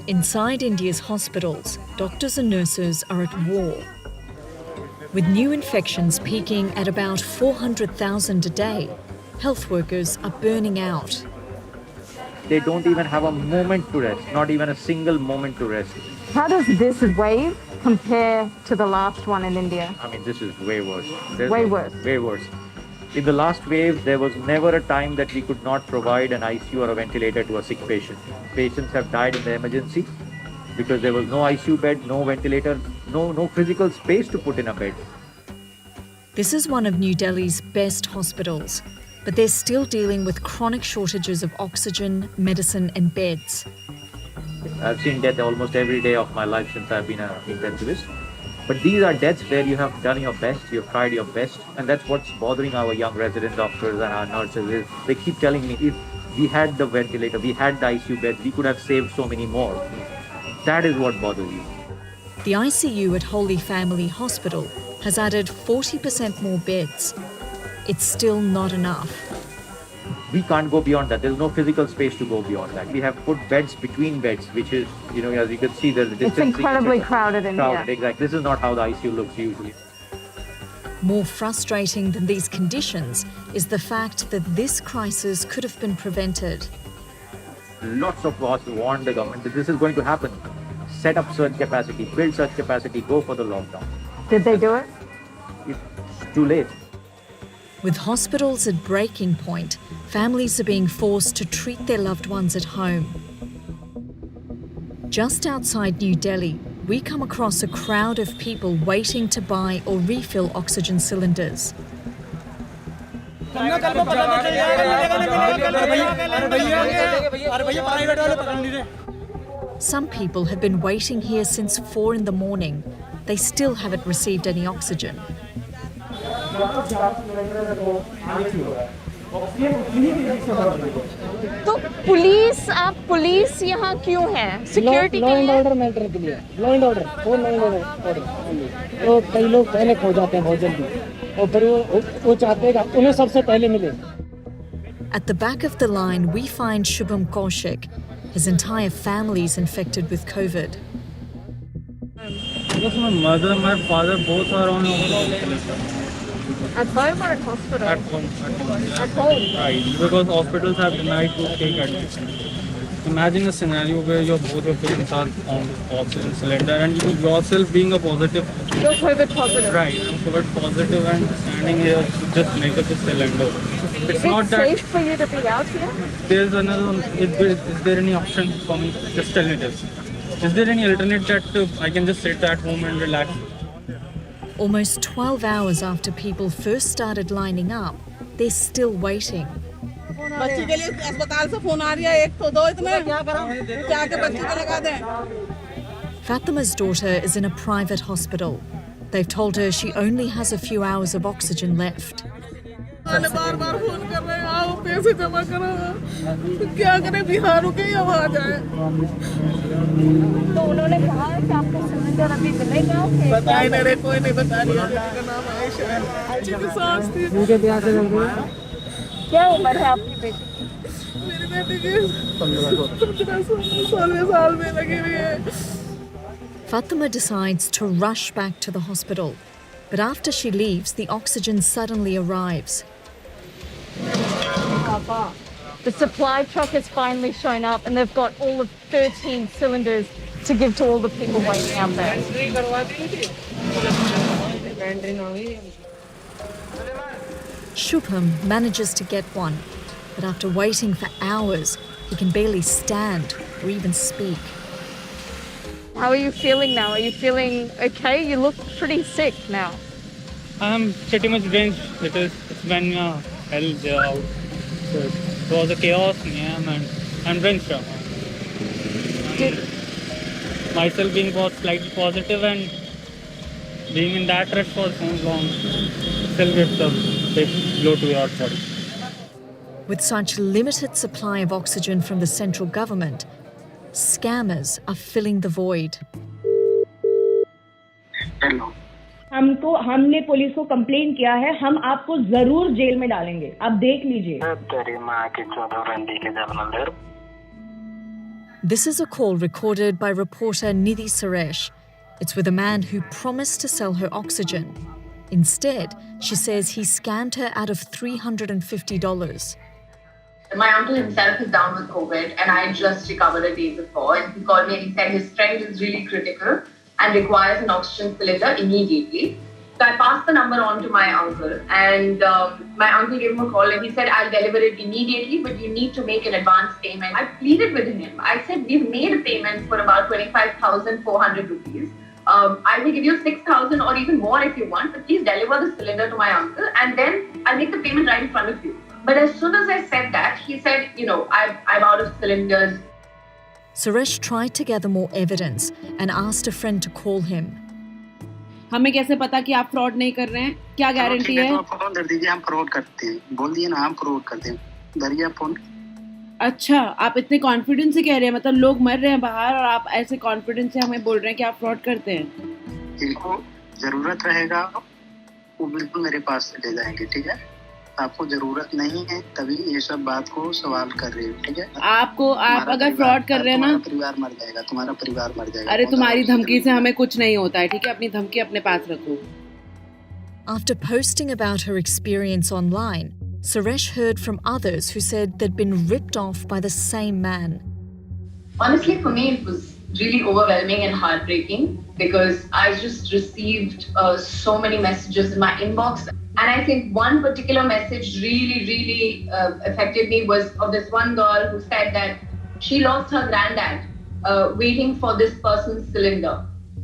Inside India's hospitals, doctors and nurses are at war. With new infections peaking at about 400,000 a day, health workers are burning out. They don't even have a moment to rest, not even a single moment to rest. How does this wave compare to the last one in India? I mean, this is way worse. Way worse. Way worse. In the last wave, there was never a time that we could not provide an ICU or a ventilator to a sick patient. Patients have died in the emergency because there was no ICU bed, no ventilator, no physical space to put in a bed. This is one of New Delhi's best hospitals, but they're still dealing with chronic shortages of oxygen, medicine and beds. I've seen death almost every day of my life since I've been an intensivist. But these are deaths where you have done your best, you've tried your best, and that's what's bothering our young resident doctors and our nurses is they keep telling me, if we had the ventilator, we had the ICU beds, we could have saved so many more. That is what bothers you. The ICU at Holy Family Hospital has added 40% more beds. It's still not enough. We can't go beyond that. There's no physical space to go beyond that. We have put beds between beds, which is, as you can see, there's a distance. It's incredibly crowded in here. Exactly. This is not how the ICU looks usually. More frustrating than these conditions is the fact that this crisis could have been prevented. Lots of us warned the government that this is going to happen. Set up surge capacity, build surge capacity, go for the lockdown. Did they do it? It's too late. With hospitals at breaking point, families are being forced to treat their loved ones at home. Just outside New Delhi, we come across a crowd of people waiting to buy or refill oxygen cylinders. Some people have been waiting here since 4 in the morning. They still haven't received any oxygen. तो police यहाँ क्यों है? Security law and order matter के लिए, law and order तो कई लोग पहले खो जाते हैं बहुत जल्दी और फिर वो चाहते हैं कि उन्हें सबसे पहले मिले. At the back of the line, we find Shubham Kaushik. His entire family is infected with COVID. Because my mother and my father both are on hospital. At home or at hospital? At home. At home? Right, because hospitals have denied to take admission. Imagine a scenario where both your parents are on oxygen cylinder and you yourself being a positive. You're COVID positive? Right, I'm COVID positive and standing here to just make up a cylinder. Is it safe for you to be out here? There's another one. Is there any option for me? Just tell me this. Is there any alternate that I can just sit at home and relax? Almost 12 hours after people first started lining up, they're still waiting. Fatima's daughter is in a private hospital. They've told her she only has a few hours of oxygen left. बार-बार phone कर रहे हैं, आओ पैसे जमा करो, क्या करें बिहार के अब आ जाए. तो उन्होंने कहा है कि आपको सिलेंडर अभी मिलेगा? बताए नहीं, कोई नहीं बता रही. बेटी का नाम आयशा है, जिनकी सास थी. क्या उम्र है आपकी बेटी? मेरी बेटी की 16 साल में लगी हुई है. Fatima decides to rush back to the hospital, but after she leaves, the oxygen suddenly arrives. The supply truck has finally shown up and they've got all of 13 cylinders to give to all the people waiting out there. Shubham manages to get one, but after waiting for hours, he can barely stand or even speak. How are you feeling now? Are you feeling okay? You look pretty sick now. I'm pretty much drenched because it's been hell there out. So it was a chaos, and I'm drenched now. Myself being slightly positive and being in that rush for so long still gives a big blow to your body. With such limited supply of oxygen from the central government, scammers are filling the void. Hello. हमने police को complain किया है, हम आपको जरूर jail में डालेंगे, आप देख लीजिए. This is a call recorded by reporter Nidhi Suresh. It's with a man who promised to sell her oxygen. Instead, she says he scammed her out of $350. My uncle himself is down with COVID and I just recovered a day before. And he called me and he said his friend is really critical and requires an oxygen cylinder immediately. So I passed the number on to my uncle and my uncle gave him a call and he said, I'll deliver it immediately, but you need to make an advance payment. I pleaded with him. I said, we've made a payment for about 25,400 rupees. I will give you 6,000 or even more if you want, but please deliver the cylinder to my uncle and then I'll make the payment right in front of you. But as soon as I said that, he said, I'm out of cylinders. Suresh tried to gather more evidence and asked a friend to call him. हमें कैसे पता कि आप fraud नहीं कर रहे हैं? क्या गारंटी है? आप फोन कर दीजिए, हम फ्रॉड करते हैं। बोल दिए ना, हम फ्रॉड करते हैं। धरिए फोन। अच्छा, आप इतने कॉन्फिडेंस से कह रहे हैं, मतलब लोग मर रहे हैं बाहर और आप ऐसे कॉन्फिडेंस से हमें बोल रहे हैं कि आप फ्रॉड करते हैं। जिनको जरूरत रहेगा वो बिल्कुल मेरे पास से ले जाएंगे, ठीक है? आपको जरूरत नहीं है तभी ये सब बात को सवाल कर रही हो, ठीक है? आप अगर फ्रॉड कर रहे हैं ना, परिवार मर जाएगा, तुम्हारा परिवार मर जाएगा। अरे तुम्हारी धमकी से हमें कुछ नहीं होता है, ठीक है? अपनी धमकी अपने पास रखो। After posting about her experience online, Suresh heard from others who said they'd been ripped off by the same man. Honestly, for me, it was really overwhelming and heartbreaking because I just received so many messages in my inbox. And I think one particular message really affected me was of this one girl who said that she lost her granddad waiting for this person's cylinder.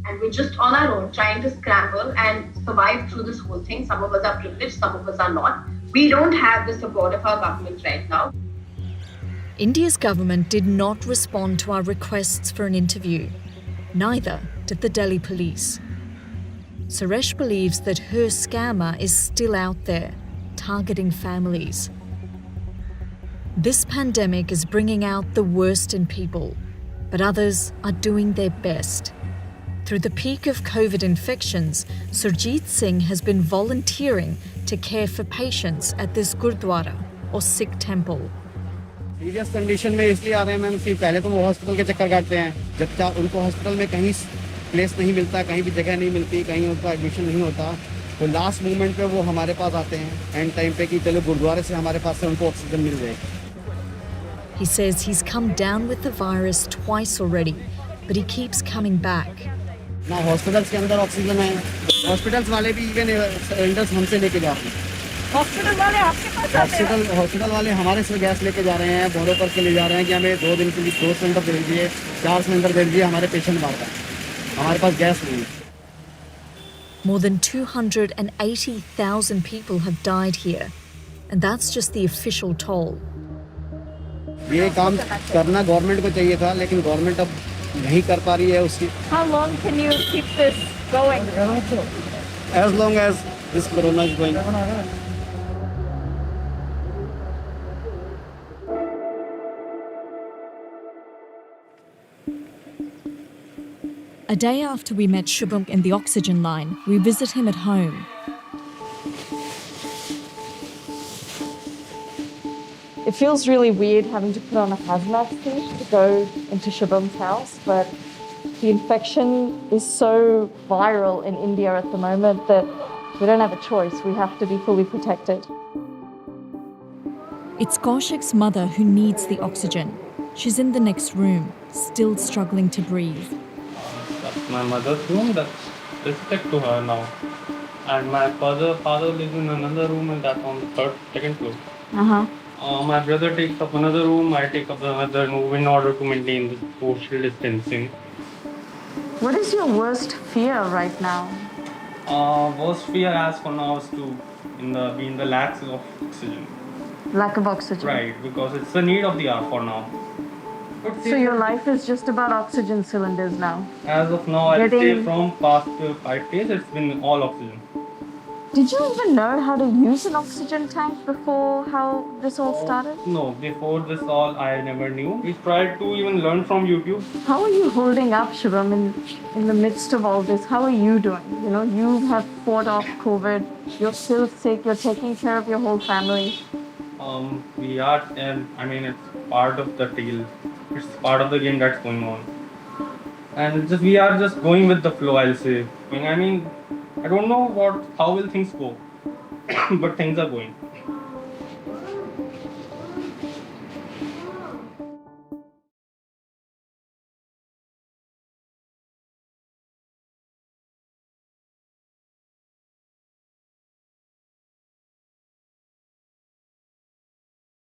And we're just on our own trying to scramble and survive through this whole thing. Some of us are privileged, some of us are not. We don't have the support of our government right now. India's government did not respond to our requests for an interview. Neither did the Delhi police. Suresh believes that her scammer is still out there, targeting families. This pandemic is bringing out the worst in people, but others are doing their best. Through the peak of COVID infections, Surjit Singh has been volunteering to care for patients at this Gurdwara or Sikh temple. Serious condition में इसलिए आ रहे हैं ma'am कि पहले तो वो hospital के चक्कर काटते हैं, जब उनको हॉस्पिटल में कहीं प्लेस नहीं मिलता, कहीं भी जगह नहीं मिलती, कहीं उनका एडमिशन नहीं होता, तो लास्ट मोमेंट पे वो हमारे पास आते हैं एंड टाइम पे कि चलो गुरुद्वारे से हमारे पास से उनको ऑक्सीजन मिल जाए। He says he's come down with the virus twice already, but he keeps coming back. ना हॉस्पिटल्स के अंदर ऑक्सीजन है, हॉस्पिटल्स वाले भी इवन सिलेंडर्स हमसे लेके जा रहे हैं। हॉस्पिटल वाले आपके पास आते हैं? हॉस्पिटल वाले हमारे से गैस लेके जा रहे हैं, बोलो करके ले जा रहे हैं कि हमें 2 दिन के लिए 2 सिलेंडर दे दीजिए, 4 सिलेंडर दे दीजिए, हमारे पेशेंट मारता है, हमारे पास गैस नहीं है। More than 280,000 people have died here, and that's just the official toll. ये काम करना गवर्नमेंट को चाहिए था, लेकिन गवर्नमेंट अब नहीं कर पा रही है उसकी। How long can you keep this going? As long as this corona is going. A day after we met Shubham in the oxygen line, we visit him at home. It feels really weird having to put on a hazmat suit to go into Shubham's house, but the infection is so viral in India at the moment that we don't have a choice. We have to be fully protected. It's Kaushik's mother who needs the oxygen. She's in the next room, still struggling to breathe. That's my mother's room, that's respect to her now. And my father lives in another room and that's on the second floor. My brother takes up another room, I take up another room in order to maintain the social distancing. What is your worst fear right now? Worst fear as for now is to be in the lack of oxygen. Lack of oxygen. Right, because it's the need of the hour for now. But So your life is just about oxygen cylinders now. as of now, I'd say from past 5 days, it's been all oxygen. Did you even know how to use an oxygen tank before how this all started? No, before this all, I never knew. We tried to even learn from YouTube. How are you holding up, Shubham, in the midst of all this? How are you doing? You know, you have fought off COVID. You're still sick. You're taking care of your whole family. We are, it's part of the deal. It's part of the game that's going on. And just we are just going with the flow, I'll say. I mean, I don't know how will things go, but things are going.